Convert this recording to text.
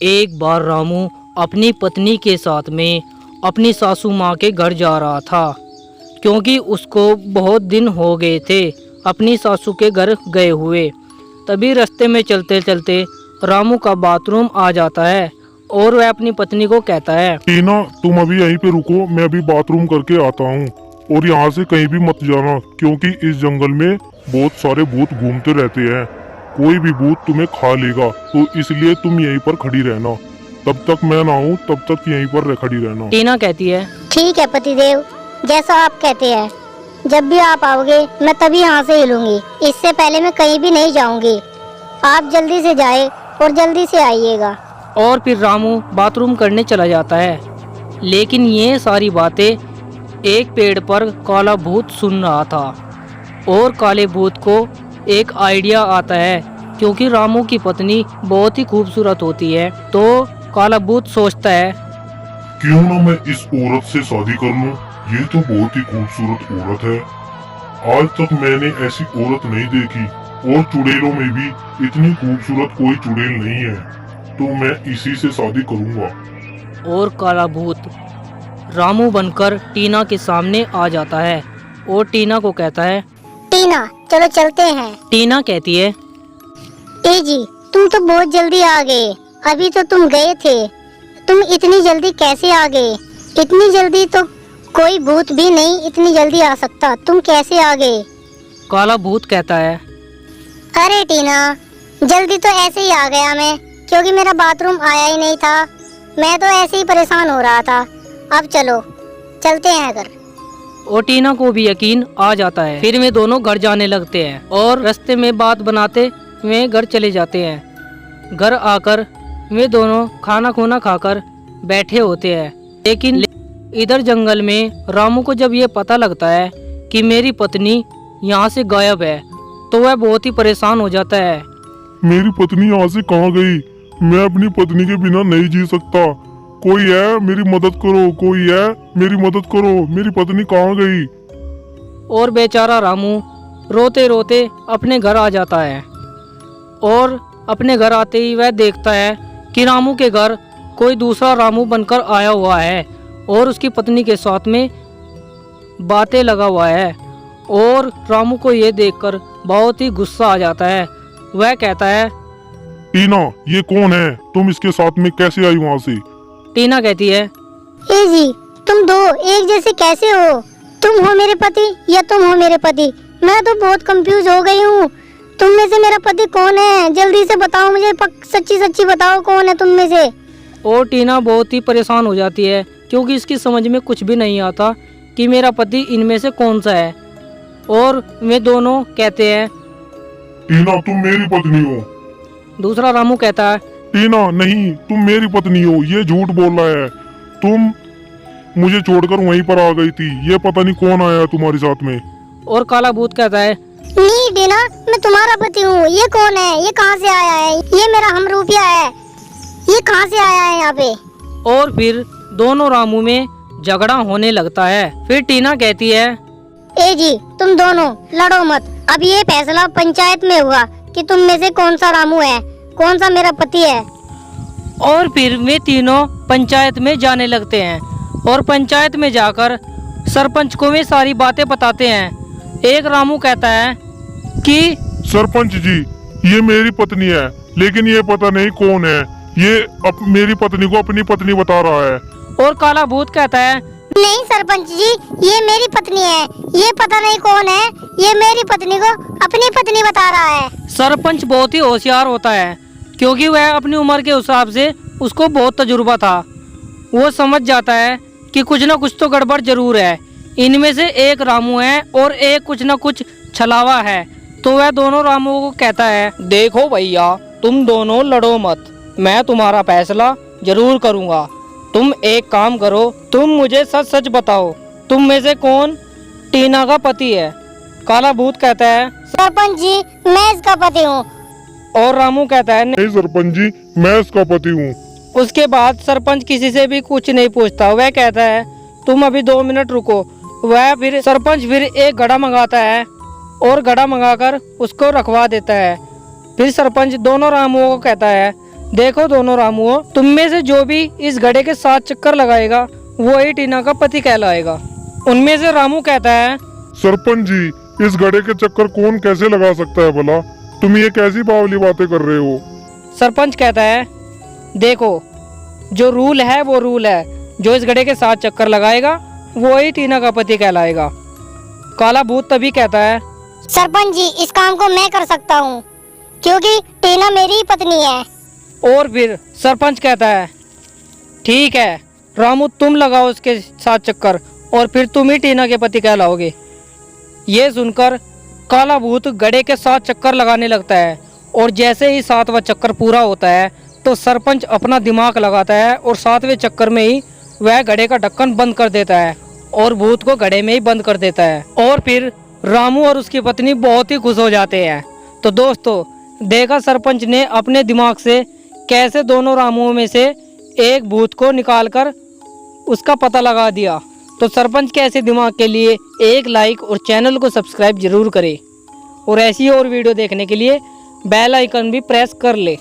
एक बार रामू अपनी पत्नी के साथ में अपनी सासू माँ के घर जा रहा था, क्योंकि उसको बहुत दिन हो गए थे अपनी सासू के घर गए हुए। तभी रास्ते में चलते चलते रामू का बाथरूम आ जाता है और वह अपनी पत्नी को कहता है, टीना तुम अभी यहीं पे रुको, मैं अभी बाथरूम करके आता हूँ और यहाँ से कहीं भी मत जाना, क्योंकि इस जंगल में बहुत सारे भूत घूमते रहते हैं। कोई भी भूत तुम्हें खा लेगा, तो इसलिए तुम यहीं पर खड़ी रहना। तब तक मैं ना आऊँ तब तक यहीं पर खड़ी रहना। टीना कहती है, ठीक है पतिदेव, जैसा आप कहते हैं। जब भी आप आओगे मैं तभी यहाँ से हिलूंगी, इससे पहले मैं कहीं भी नहीं जाऊंगी। आप जल्दी से जाए और जल्दी से आइएगा। और फिर रामू बाथरूम करने चला जाता है। लेकिन ये सारी बातें एक पेड़ पर काला भूत सुन रहा था और काले भूत को एक आइडिया आता है, क्योंकि रामू की पत्नी बहुत ही खूबसूरत होती है। तो काला भूत सोचता है, क्यों ना मैं इस औरत से शादी कर लूं? ये तो बहुत ही खूबसूरत औरत है। आज तक मैंने ऐसी औरत नहीं देखी और चुड़ैलों में भी इतनी खूबसूरत कोई चुड़ैल नहीं है, तो मैं इसी से शादी करूंगा। और काला भूत रामू बनकर टीना के सामने आ जाता है और टीना को कहता है, टीना चलो चलते हैं। टीना कहती है, ए जी तुम तो बहुत जल्दी आ गए, अभी तो तुम गए थे। तुम इतनी जल्दी कैसे आ गए? इतनी जल्दी तो कोई भूत भी नहीं इतनी जल्दी आ सकता, तुम कैसे आ गए? काला भूत कहता है, अरे टीना जल्दी तो ऐसे ही आ गया मैं, क्योंकि मेरा बाथरूम आया ही नहीं था। मैं तो ऐसे ही परेशान हो रहा था। अब चलो चलते हैं घर। और टीना को भी यकीन आ जाता है। फिर वे दोनों घर जाने लगते हैं और रास्ते में बात बनाते वे घर चले जाते हैं। घर आकर वे दोनों खाना खूना खाकर बैठे होते हैं। लेकिन इधर जंगल में रामू को जब ये पता लगता है कि मेरी पत्नी यहाँ से गायब है, तो वह बहुत ही परेशान हो जाता है। मेरी पत्नी यहाँ से कहाँ गई? मैं अपनी पत्नी के बिना नहीं जी सकता। कोई है मेरी मदद करो, कोई है मेरी मदद करो, मेरी पत्नी कहाँ गई? और बेचारा रामू रोते रोते अपने घर आ जाता है। और अपने घर आते ही वह देखता है कि रामू के घर कोई दूसरा रामू बनकर आया हुआ है और उसकी पत्नी के साथ में बातें लगा हुआ है। और रामू को ये देखकर बहुत ही गुस्सा आ जाता है। वह कहता है, टीना ये कौन है? तुम इसके साथ में कैसे आई वहाँ से? टीना कहती है, ए जी तुम दो एक जैसे कैसे हो? तुम हो मेरे पति या तुम हो मेरे पति? मैं तो बहुत कंफ्यूज हो गई हूँ। तुम में से मेरा पति कौन है? जल्दी से बताओ मुझे, सच्ची सच्ची बताओ कौन है तुम में से। और टीना बहुत ही परेशान हो जाती है, क्योंकि इसकी समझ में कुछ भी नहीं आता कि मेरा पति इनमें से कौन सा है। और वे दोनों कहते हैं, टीना तुम मेरी पत्नी हो। दूसरा रामू कहता है, टीना नहीं, तुम मेरी पत्नी हो, ये झूठ बोल रहा है। तुम मुझे छोड़कर वहीं पर आ गई थी, ये पता नहीं कौन आया तुम्हारे साथ में। और काला भूत कहता है, नहीं टीना मैं तुम्हारा पति हूँ। ये कौन है? ये कहाँ से आया है? ये मेरा हमरूपिया है। ये कहाँ से आया है यहाँ पे? और फिर दोनों रामू में झगड़ा होने लगता है। फिर टीना कहती है, ए जी तुम दोनों लड़ो मत। अब ये फैसला पंचायत में हुआ कि तुम में से कौन सा रामू है, कौन सा मेरा पति है। और फिर वे तीनों पंचायत में जाने लगते हैं और पंचायत में जाकर सरपंच को वे सारी बातें बताते हैं। एक रामू कहता है कि सरपंच जी ये मेरी पत्नी है, लेकिन ये पता नहीं कौन है। ये मेरी पत्नी को अपनी पत्नी बता रहा है। और काला भूत कहता है, नहीं सरपंच जी ये मेरी पत्नी है, ये पता नहीं कौन है, ये मेरी पत्नी को अपनी पत्नी बता रहा है। सरपंच बहुत ही होशियार होता है, क्योंकि वह अपनी उम्र के हिसाब से उसको बहुत तजुर्बा था। वो समझ जाता है कि कुछ ना कुछ तो गड़बड़ जरूर है। इनमें से एक रामू है और एक कुछ ना कुछ छलावा है। तो वह दोनों रामुओं को कहता है, देखो भैया तुम दोनों लड़ो मत, मैं तुम्हारा फैसला जरूर करूँगा। तुम एक काम करो, तुम मुझे सच सच बताओ, तुम में से कौन टीना का पति है? काला भूत कहता है, सरपंच जी मैं इसका पति हूँ। और रामू कहता है, नहीं सरपंच जी मैं इसका पति हूँ। उसके बाद सरपंच किसी से भी कुछ नहीं पूछता। वह कहता है, तुम अभी 2 मिनट रुको। वह फिर सरपंच फिर एक घड़ा मंगाता है और घड़ा मंगाकर उसको रखवा देता है। फिर सरपंच दोनों रामुओं को कहता है, देखो दोनों रामुओं, तुम में से जो भी इस घड़े के 7 चक्कर लगाएगा वो ही टीना का पति कहलाएगा। उनमें से रामू कहता है, सरपंच जी, इस घड़े के चक्कर कौन कैसे लगा सकता है भला? तुम ये कैसी बावली बातें कर रहे हो? सरपंच कहता है, देखो जो रूल है वो रूल है, जो इस घड़े के 7 चक्कर लगाएगा वो ही टीना का पति कहलाएगा। काला भूत तभी कहता है, सरपंच जी, इस काम को मैं कर सकता हूँ क्योंकि टीना मेरी ही पत्नी है। और फिर सरपंच कहता है, ठीक है रामू, तुम लगाओ उसके 7 चक्कर और फिर तुम ही टीना के पति कहलाओगे। ये सुनकर काला भूत घड़े के 7 चक्कर लगाने लगता है और जैसे ही 7वां चक्कर पूरा होता है तो सरपंच अपना दिमाग लगाता है और 7वें चक्कर में ही वह घड़े का ढक्कन बंद कर देता है और भूत को घड़े में ही बंद कर देता है। और फिर रामू और उसकी पत्नी बहुत ही खुश हो जाते हैं। तो दोस्तों, देखा सरपंच ने अपने दिमाग से कैसे दोनों रामुओं में से एक भूत को निकालकर उसका पता लगा दिया। तो सरपंच के ऐसे दिमाग के लिए एक लाइक और चैनल को सब्सक्राइब जरूर करें और ऐसी और वीडियो देखने के लिए बेल आइकन भी प्रेस कर ले।